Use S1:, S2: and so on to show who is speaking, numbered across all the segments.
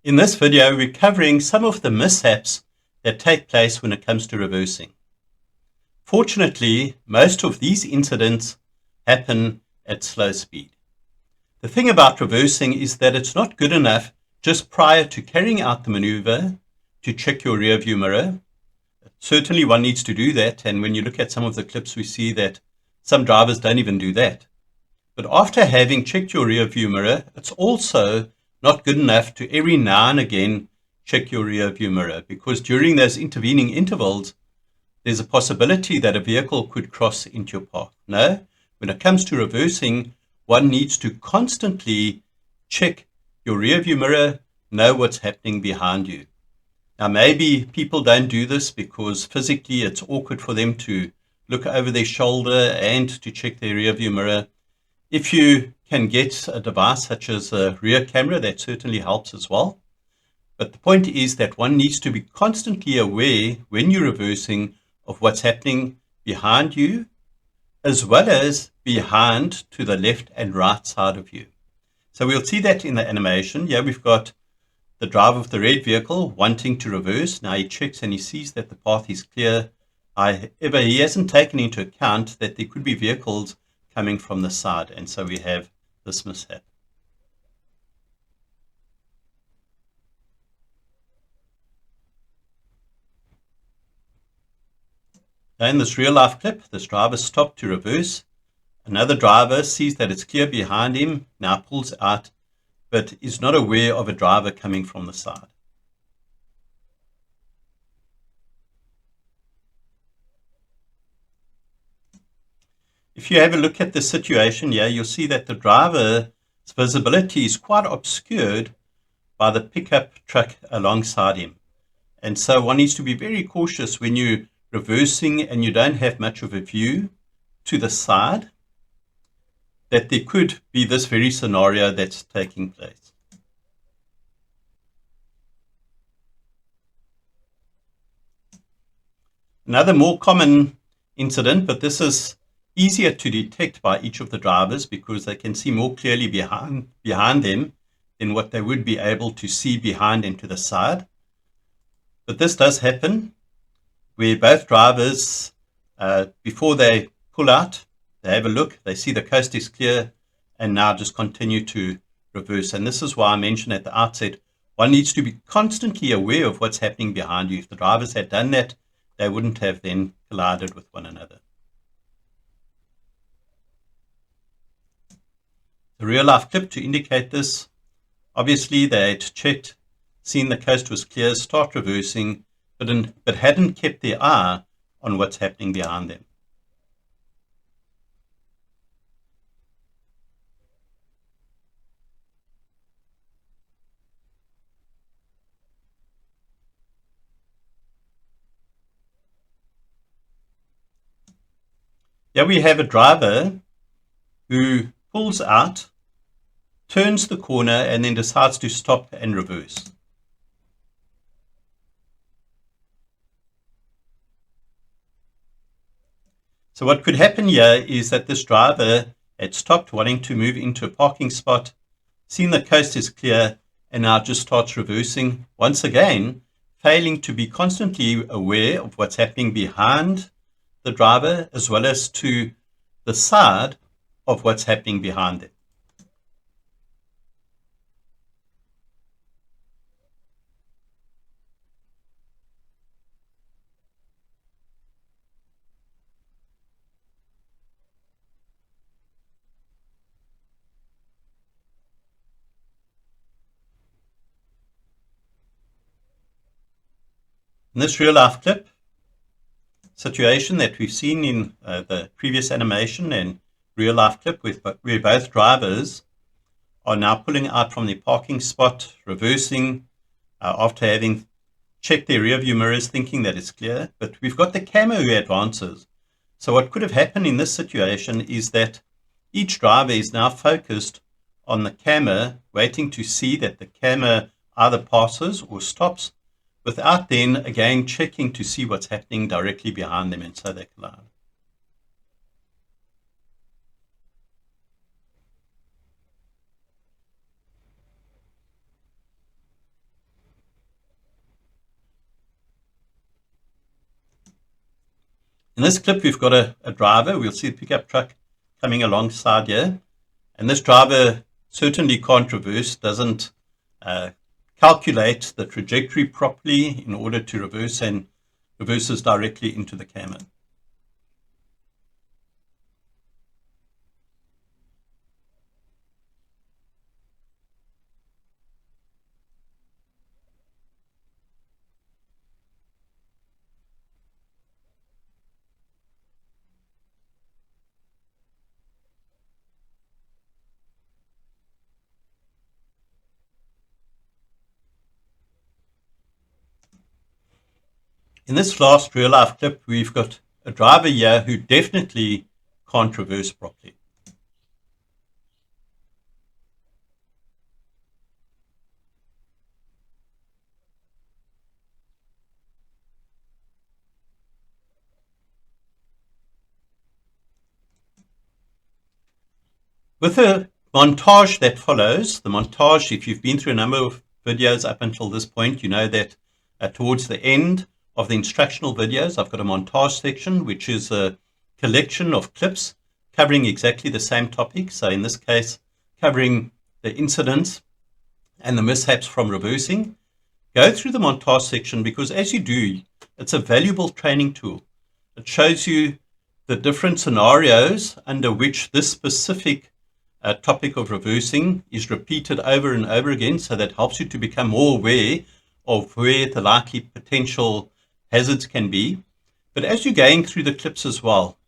S1: In this video, we're covering some of the mishaps that take place when it comes to reversing. Fortunately, most of these incidents happen at slow speed. The thing about reversing is that it's not good enough just prior to carrying out the maneuver to check your rear view mirror. Certainly one needs to do that, and when you look at some of the clips, we see that some drivers don't even do that. But after having checked your rear view mirror, it's also not good enough to every now and again check your rear view mirror, because during those intervening intervals, there's a possibility that a vehicle could cross into your path. No, when it comes to reversing, one needs to constantly check your rear view mirror, know what's happening behind you. Now, maybe people don't do this because physically it's awkward for them to look over their shoulder and to check their rear view mirror. If you can get a device such as a rear camera, that certainly helps as well. But the point is that one needs to be constantly aware when you're reversing of what's happening behind you, as well as behind to the left and right side of you. So we'll see that in the animation. Here we've got the driver of the red vehicle wanting to reverse. Now he checks and he sees that the path is clear. However, he hasn't taken into account that there could be vehicles coming from the side, and so we have this mishap. Now in this real life clip, this driver stopped to reverse. Another driver sees that it's clear behind him, now pulls out, but is not aware of a driver coming from the side. If you have a look at the situation here, you'll see that the driver's visibility is quite obscured by the pickup truck alongside him. And so one needs to be very cautious when you're reversing and you don't have much of a view to the side, that there could be this very scenario that's taking place. Another more common incident, but this is easier to detect by each of the drivers because they can see more clearly behind them than what they would be able to see behind them to the side. But this does happen where both drivers, before they pull out, they have a look, they see the coast is clear, and now just continue to reverse. And this is why I mentioned at the outset, one needs to be constantly aware of what's happening behind you. If the drivers had done that, they wouldn't have then collided with one another. The real life clip to indicate this, obviously they had checked, seen the coast was clear, start reversing, but hadn't kept their eye on what's happening behind them. Here we have a driver who pulls out, turns the corner, and then decides to stop and reverse. So what could happen here is that this driver had stopped wanting to move into a parking spot, seen the coast is clear, and now just starts reversing, once again, failing to be constantly aware of what's happening behind the driver, as well as to the side of what's happening behind it. In this real life clip situation that we've seen in the previous animation and real life clip, where both drivers are now pulling out from the parking spot, reversing after having checked their rear view mirrors, thinking that it's clear, but we've got the camera who advances. So what could have happened in this situation is that each driver is now focused on the camera, waiting to see that the camera either passes or stops, without then again checking to see what's happening directly behind them, and so they collide. In this clip, we've got a driver. We'll see a pickup truck coming alongside here. And this driver certainly can't reverse, doesn't calculate the trajectory properly in order to reverse, and reverses directly into the camo. In this last real life clip, we've got a driver here who definitely can't reverse properly. With the montage that follows, the montage, if you've been through a number of videos up until this point, you know that towards the end of the instructional videos, I've got a montage section, which is a collection of clips covering exactly the same topic. So in this case, covering the incidents and the mishaps from reversing. Go through the montage section, because as you do, it's a valuable training tool. It shows you the different scenarios under which this specific topic of reversing is repeated over and over again, so that helps you to become more aware of where the likely potential hazards can be. But as you're going through the clips as well,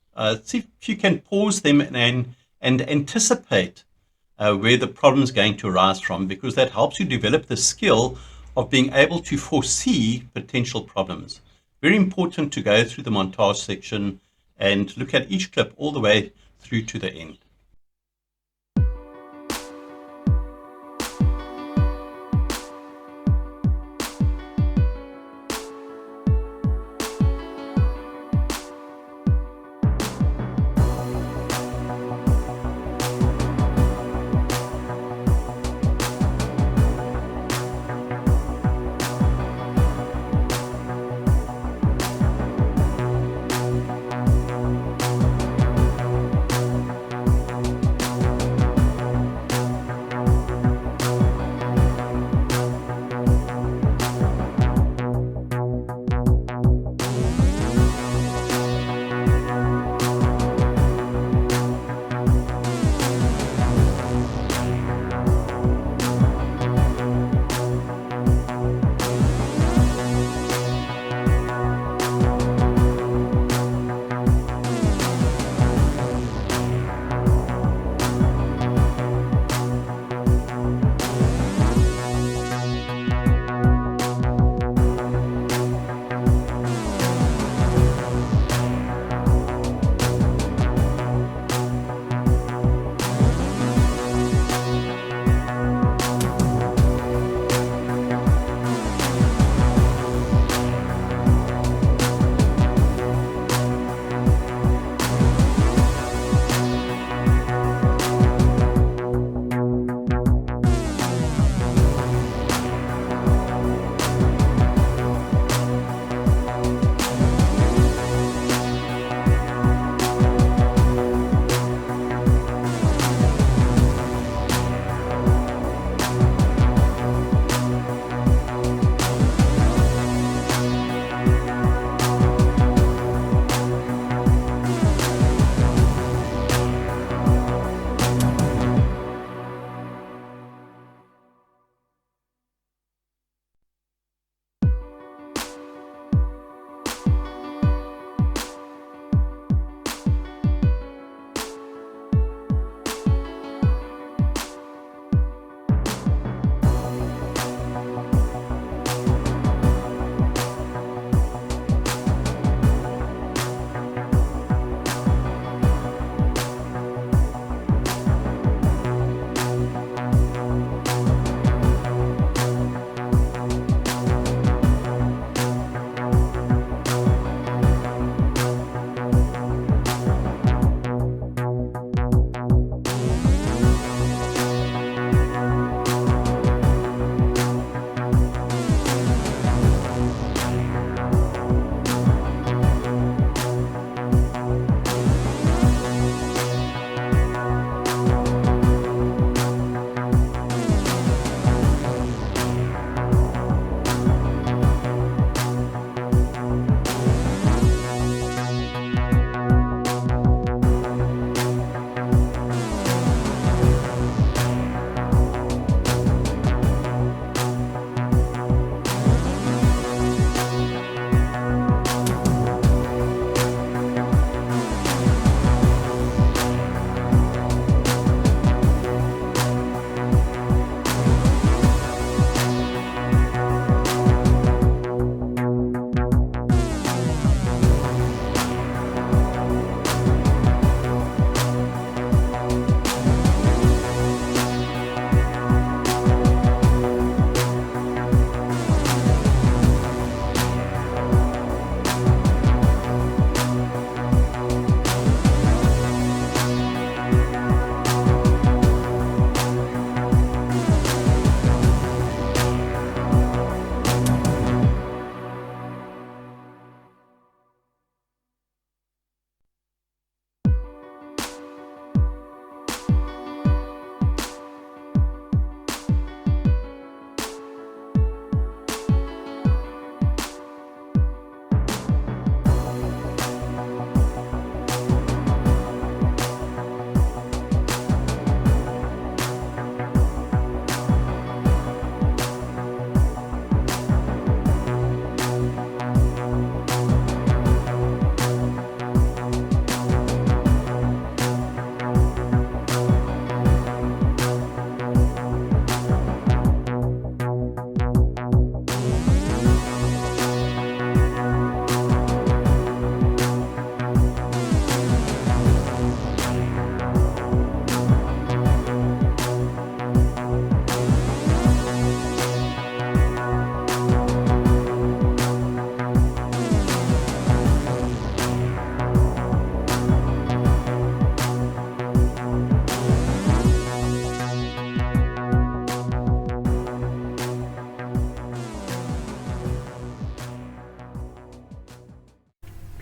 S1: see if you can pause them and anticipate where the problem is going to arise from, because that helps you develop the skill of being able to foresee potential problems. Very important to go through the montage section and look at each clip all the way through to the end.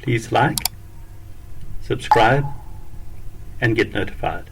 S1: Please like, subscribe, and get notified.